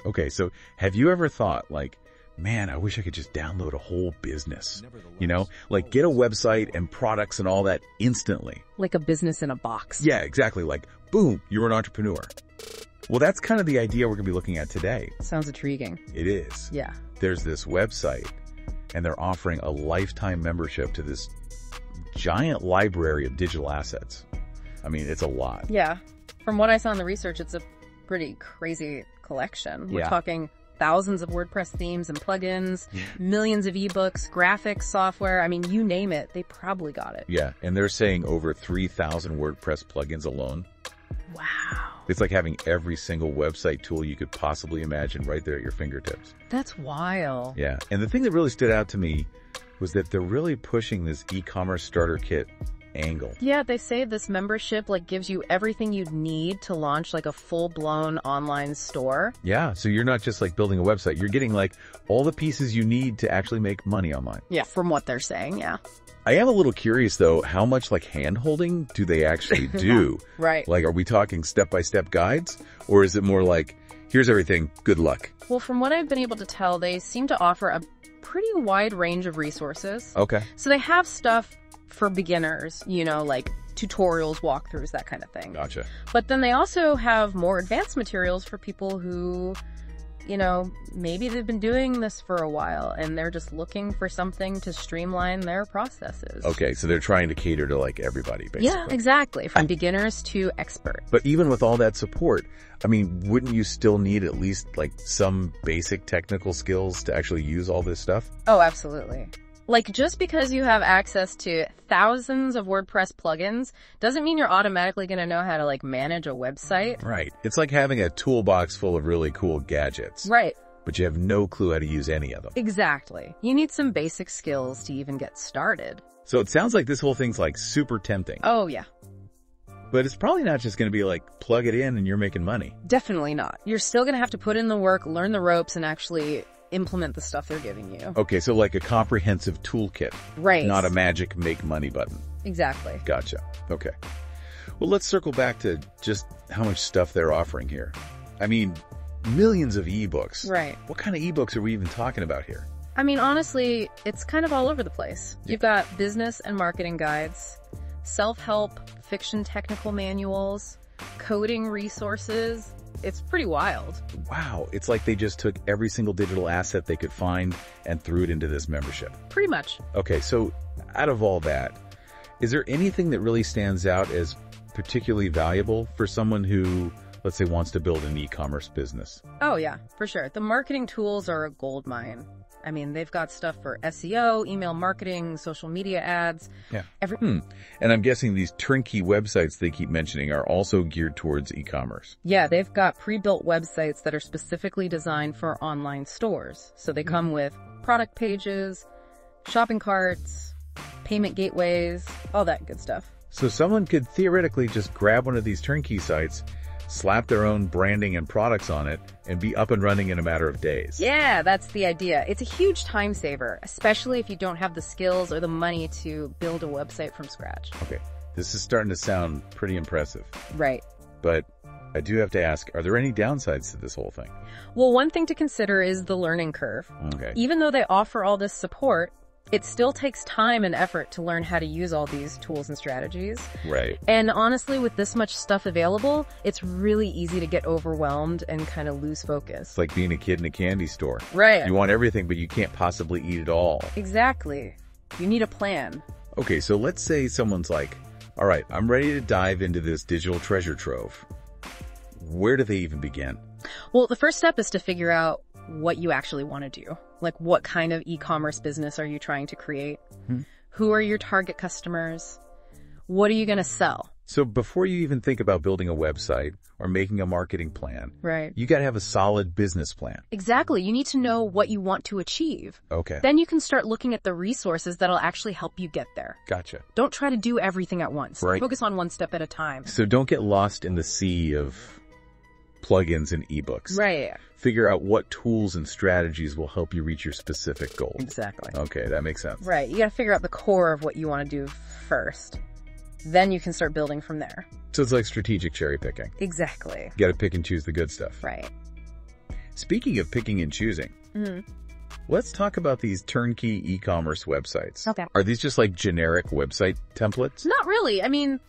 Okay, so have you ever thought like, man, I wish I could just download a whole business, like get a website and products and all that instantly. Like a business in a box. Yeah, exactly. Like, boom, you're an entrepreneur. Well, that's kind of the idea we're going to be looking at today. Sounds intriguing. It is. Yeah. There's this website, and they're offering a lifetime membership to this giant library of digital assets. I mean, it's a lot. Yeah. From what I saw in the research, it's a pretty crazy collection. We're talking thousands of WordPress themes and plugins, millions of ebooks, graphics, software. I mean, you name it, they probably got it. Yeah, and they're saying over 3,000 WordPress plugins alone. Wow. It's like having every single website tool you could possibly imagine right there at your fingertips. That's wild. Yeah, and the thing that really stood out to me was that they're really pushing this e-commerce starter kit angle. Yeah, they say this membership gives you everything you'd need to launch a full-blown online store. Yeah, so you're not just building a website, you're getting all the pieces you need to actually make money online. Yeah, from what they're saying, yeah. I am a little curious though, how much hand-holding do they actually do? Right. Are we talking step-by-step guides? Or is it more here's everything, good luck? Well, from what I've been able to tell, they seem to offer a pretty wide range of resources. Okay. So they have stuff for beginners, tutorials, walkthroughs, that kind of thing. Gotcha. But then they also have more advanced materials for people who, maybe they've been doing this for a while and they're just looking for something to streamline their processes. Okay, so they're trying to cater to everybody, basically. Yeah, exactly. From beginners to expert. But even with all that support, I mean, wouldn't you still need at least some basic technical skills to actually use all this stuff? Oh, absolutely. Just because you have access to thousands of WordPress plugins doesn't mean you're automatically going to know how to manage a website. Right. It's like having a toolbox full of really cool gadgets. Right. But you have no clue how to use any of them. Exactly. You need some basic skills to even get started. So it sounds like this whole thing's super tempting. Oh, yeah. But it's probably not just going to be plug it in and you're making money. Definitely not. You're still going to have to put in the work, learn the ropes, and actually implement the stuff they're giving you. Okay, so a comprehensive toolkit. Right. Not a magic make money button. Exactly. Gotcha. Okay. Well, let's circle back to just how much stuff they're offering here. I mean, millions of ebooks. Right. What kind of ebooks are we even talking about here? I mean, honestly, it's kind of all over the place. You've got business and marketing guides, self-help, fiction technical manuals, coding resources. It's pretty wild. Wow. It's like they just took every single digital asset they could find and threw it into this membership. Pretty much. Okay, so out of all that, is there anything that really stands out as particularly valuable for someone who, let's say, wants to build an e-commerce business? Oh, yeah, for sure. The marketing tools are a gold mine. I mean, they've got stuff for SEO, email marketing, social media ads. Yeah. And I'm guessing these turnkey websites they keep mentioning are also geared towards e-commerce. Yeah, they've got pre-built websites that are specifically designed for online stores. So they come with product pages, shopping carts, payment gateways, all that good stuff. So someone could theoretically just grab one of these turnkey sites, slap their own branding and products on it, and be up and running in a matter of days. Yeah, that's the idea. It's a huge time saver, especially if you don't have the skills or the money to build a website from scratch. Okay, this is starting to sound pretty impressive. Right. But I do have to ask, are there any downsides to this whole thing? Well, one thing to consider is the learning curve. Okay. Even though they offer all this support, it still takes time and effort to learn how to use all these tools and strategies. Right. And honestly, with this much stuff available, it's really easy to get overwhelmed and kind of lose focus. It's like being a kid in a candy store. Right. You want everything, but you can't possibly eat it all. Exactly. You need a plan. Okay, so let's say someone's like, all right, I'm ready to dive into this digital treasure trove. Where do they even begin? Well, the first step is to figure out what you actually want to do. What kind of e-commerce business are you trying to create? Who are your target customers? What are you going to sell? So before you even think about building a website or making a marketing plan, right, you got to have a solid business plan. Exactly. You need to know what you want to achieve. Okay. Then you can start looking at the resources that'll actually help you get there. Gotcha. Don't try to do everything at once. Right. Focus on one step at a time. So don't get lost in the sea of plugins and ebooks. Right. Figure out what tools and strategies will help you reach your specific goals. Exactly. Okay, that makes sense. Right. You got to figure out the core of what you want to do first. Then you can start building from there. So it's like strategic cherry picking. Exactly. You got to pick and choose the good stuff. Right. Speaking of picking and choosing, let's talk about these turnkey e-commerce websites. Okay. Are these just like generic website templates? Not really. I mean,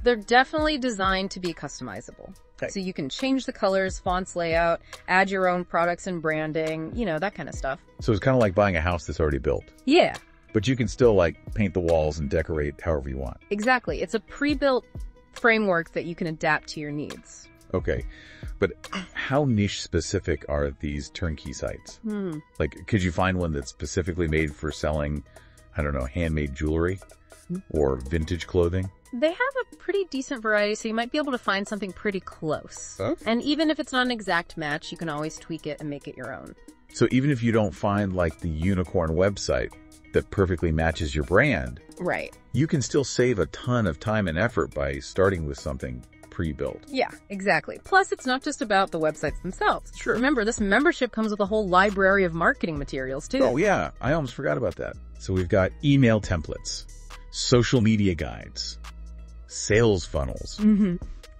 they're definitely designed to be customizable. Okay. So you can change the colors, fonts, layout, add your own products and branding, that kind of stuff. So it's kind of like buying a house that's already built. Yeah. But you can still like paint the walls and decorate however you want. Exactly. It's a pre-built framework that you can adapt to your needs. Okay. But how niche specific are these turnkey sites? Like, could you find one that's specifically made for selling, I don't know, handmade jewelry or vintage clothing? They have a pretty decent variety, so you might be able to find something pretty close. Okay. And even if it's not an exact match, you can always tweak it and make it your own. So even if you don't find like the unicorn website that perfectly matches your brand, Right. you can still save a ton of time and effort by starting with something pre-built. Yeah, exactly. Plus, it's not just about the websites themselves. Sure. Remember, this membership comes with a whole library of marketing materials, too. Oh, yeah. I almost forgot about that. So we've got email templates, social media guides, sales funnels.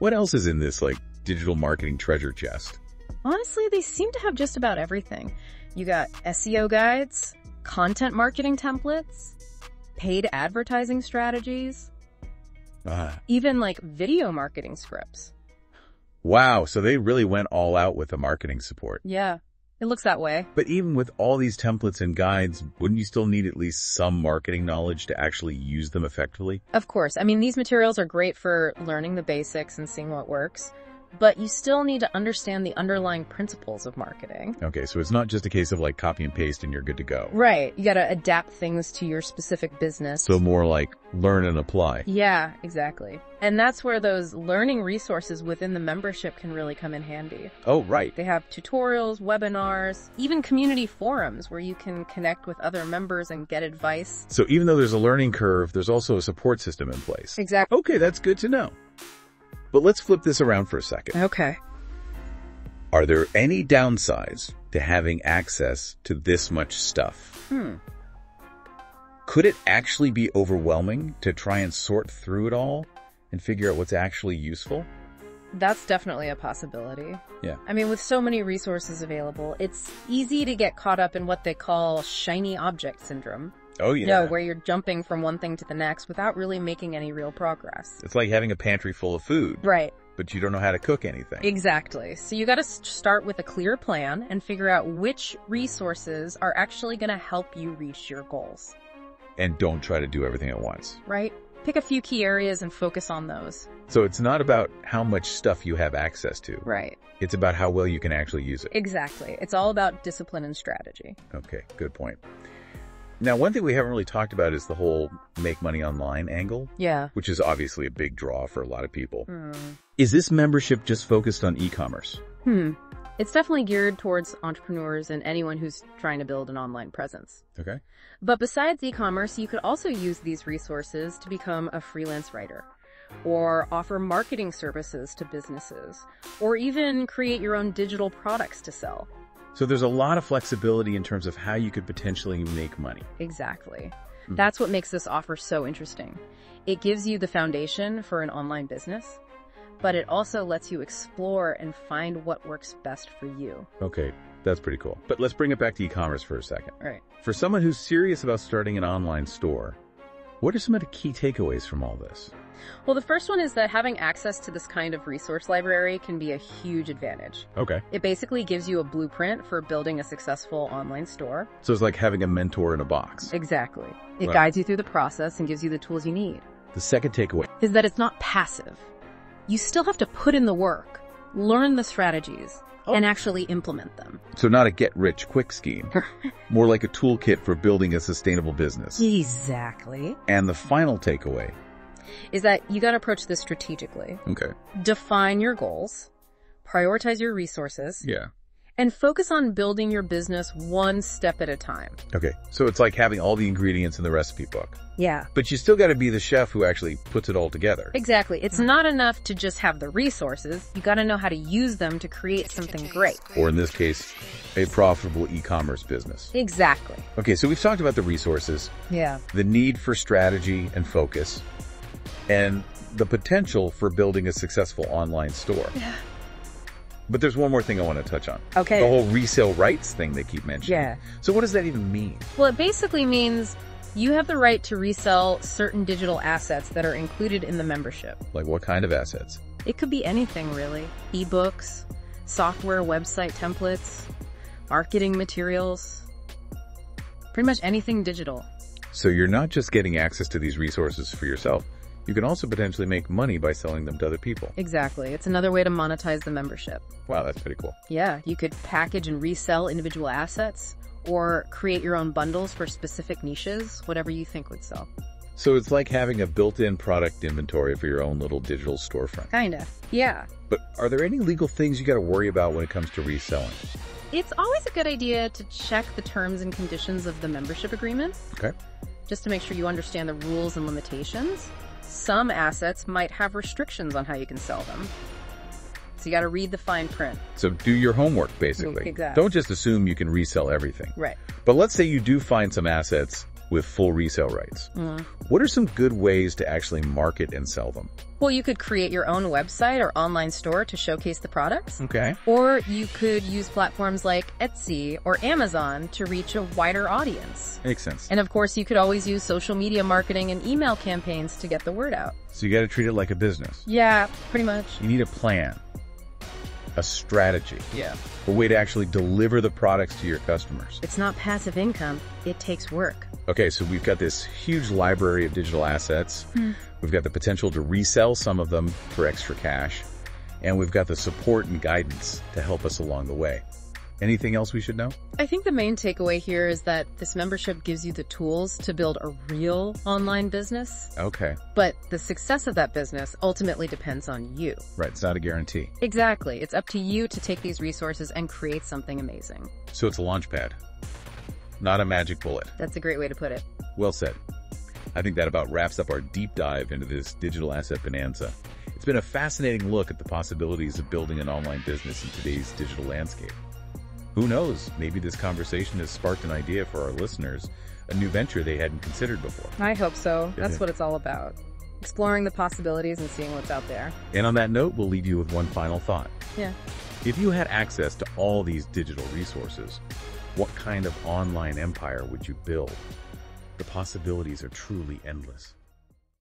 What else is in this, like, digital marketing treasure chest? Honestly, they seem to have just about everything. You got SEO guides, content marketing templates, paid advertising strategies, even like video marketing scripts. Wow, so they really went all out with the marketing support. Yeah, it looks that way. But even with all these templates and guides, wouldn't you still need at least some marketing knowledge to actually use them effectively? Of course. I mean, these materials are great for learning the basics and seeing what works. But you still need to understand the underlying principles of marketing. Okay, so it's not just a case of like copy and paste and you're good to go. Right. You got to adapt things to your specific business. So more like learn and apply. Yeah, exactly. And that's where those learning resources within the membership can really come in handy. Oh, right. They have tutorials, webinars, even community forums where you can connect with other members and get advice. So even though there's a learning curve, there's also a support system in place. Exactly. Okay, that's good to know. But let's flip this around for a second. Okay. Are there any downsides to having access to this much stuff? Could it actually be overwhelming to try and sort through it all and figure out what's actually useful? That's definitely a possibility. Yeah. I mean, with so many resources available, it's easy to get caught up in what they call shiny object syndrome. Oh, yeah. No, where you're jumping from one thing to the next without really making any real progress. It's like having a pantry full of food. Right. But you don't know how to cook anything. Exactly. So you got to start with a clear plan and figure out which resources are actually going to help you reach your goals. And don't try to do everything at once. Right. Pick a few key areas and focus on those. So it's not about how much stuff you have access to. Right. It's about how well you can actually use it. Exactly. It's all about discipline and strategy. Okay, good point. Now, one thing we haven't really talked about is the whole make money online angle. Yeah. Which is obviously a big draw for a lot of people. Is this membership just focused on e-commerce? It's definitely geared towards entrepreneurs and anyone who's trying to build an online presence. Okay. But besides e-commerce, you could also use these resources to become a freelance writer, or offer marketing services to businesses, or even create your own digital products to sell. So there's a lot of flexibility in terms of how you could potentially make money. Exactly. That's what makes this offer so interesting. It gives you the foundation for an online business, but it also lets you explore and find what works best for you. Okay, that's pretty cool. But let's bring it back to e-commerce for a second. All right. For someone who's serious about starting an online store, what are some of the key takeaways from all this? Well, the first one is that having access to this kind of resource library can be a huge advantage. Okay. It basically gives you a blueprint for building a successful online store. So it's like having a mentor in a box. Exactly. It Right. guides you through the process and gives you the tools you need. The second takeaway. Is that it's not passive. You still have to put in the work, learn the strategies, and actually implement them. So not a get-rich-quick scheme. More like a toolkit for building a sustainable business. Exactly. And the final takeaway. Is that you got to approach this strategically. Okay. Define your goals, prioritize your resources, Yeah. and focus on building your business one step at a time. Okay. So it's like having all the ingredients in the recipe book. Yeah. But you still got to be the chef who actually puts it all together. Exactly. It's not enough to just have the resources. You got to know how to use them to create something great. Or in this case, a profitable e-commerce business. Exactly. Okay, so we've talked about the resources, Yeah. the need for strategy and focus, and the potential for building a successful online store. But there's one more thing I want to touch on. Okay. The whole resale rights thing they keep mentioning. Yeah. So what does that even mean? Well, it basically means you have the right to resell certain digital assets that are included in the membership. Like what kind of assets? It could be anything, really. Ebooks, software, website templates, marketing materials, pretty much anything digital. So you're not just getting access to these resources for yourself. You can also potentially make money by selling them to other people. Exactly. It's another way to monetize the membership. Wow, that's pretty cool. Yeah, you could package and resell individual assets or create your own bundles for specific niches, whatever you think would sell. So it's like having a built-in product inventory for your own little digital storefront. Kinda, yeah. But are there any legal things you got to worry about when it comes to reselling? It's always a good idea to check the terms and conditions of the membership agreement. Okay. Just to make sure you understand the rules and limitations. Some assets might have restrictions on how you can sell them. So you got to read the fine print. So do your homework, basically. Exactly. Don't just assume you can resell everything. Right. But let's say you do find some assets with full resale rights. What are some good ways to actually market and sell them? Well, you could create your own website or online store to showcase the products. Okay. Or you could use platforms like Etsy or Amazon to reach a wider audience. Makes sense. And of course, you could always use social media marketing and email campaigns to get the word out. So you got to treat it like a business. Yeah, pretty much. You need a plan, a strategy, Yeah. a way to actually deliver the products to your customers. It's not passive income. It takes work. Okay, so we've got this huge library of digital assets. We've got the potential to resell some of them for extra cash. And we've got the support and guidance to help us along the way. Anything else we should know? I think the main takeaway here is that this membership gives you the tools to build a real online business. Okay. But the success of that business ultimately depends on you. Right, it's not a guarantee. Exactly. It's up to you to take these resources and create something amazing. So it's a launch pad, not a magic bullet. That's a great way to put it. Well said. I think that about wraps up our deep dive into this digital asset bonanza. It's been a fascinating look at the possibilities of building an online business in today's digital landscape. Who knows, maybe this conversation has sparked an idea for our listeners, a new venture they hadn't considered before. I hope so. That's what it's all about. Exploring the possibilities and seeing what's out there. And on that note, we'll leave you with one final thought. Yeah. If you had access to all these digital resources, what kind of online empire would you build? The possibilities are truly endless.